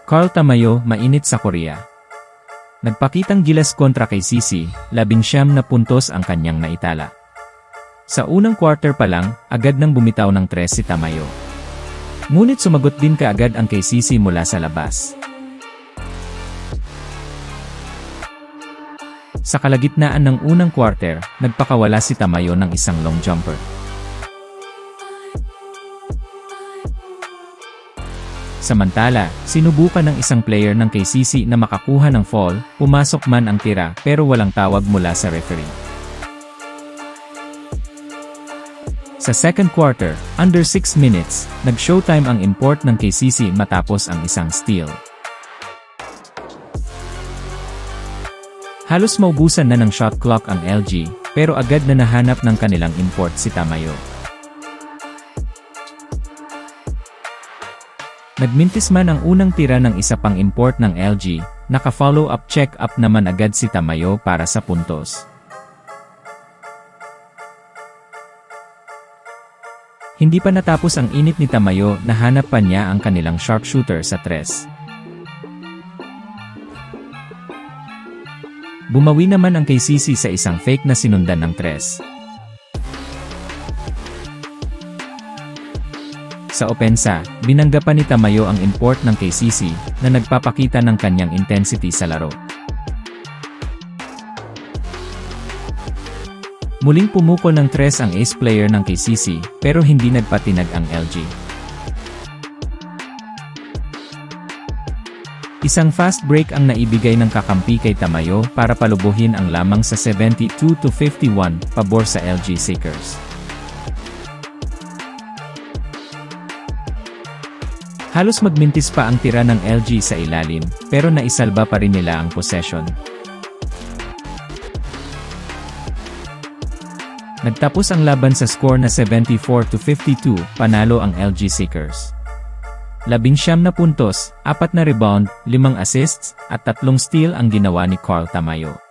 Carl Tamayo, mainit sa Korea. Nagpakitang gilas kontra kay Sisi, 19 na puntos ang kanyang naitala. Sa unang quarter pa lang, agad nang bumitaw ng 3 si Tamayo. Ngunit sumagot din kaagad ang kay Sisi mula sa labas. Sa kalagitnaan ng unang quarter, nagpakawala si Tamayo ng isang long jumper. Samantala, sinubukan ng isang player ng kay Sisi na makakuha ng fall, pumasok man ang tira pero walang tawag mula sa referee. Sa second quarter, under 6 minutes, nag-showtime ang import ng kay Sisi matapos ang isang steal. Halos maubusan na ng shot clock ang LG, pero agad na nahanap ng kanilang import si Tamayo. Nagmintis man ang unang tira ng isa pang import ng LG, naka-follow up check up naman agad si Tamayo para sa puntos. Hindi pa natapos ang init ni Tamayo, nahanap pa niya ang kanilang sharpshooter sa 3. Bumawi naman ang kay Sisi sa isang fake na sinundan ng 3. Sa opensa, binangga pa ni Tamayo ang import ng kay Sisi, na nagpapakita ng kanyang intensity sa laro. Muling pumukol ng 3 ang ace player ng kay Sisi, pero hindi nagpatinag ang LG. Isang fast break ang naibigay ng kakampi kay Tamayo para palubuhin ang lamang sa 72-51, pabor sa LG Seekers. Halos magmintis pa ang tira ng LG sa ilalim, pero naisalba pa rin nila ang possession. Nagtapos ang laban sa score na 74-52, panalo ang LG Seekers. 19 na puntos, 4 na rebound, 5 assists, at 3 steal ang ginawa ni Carl Tamayo.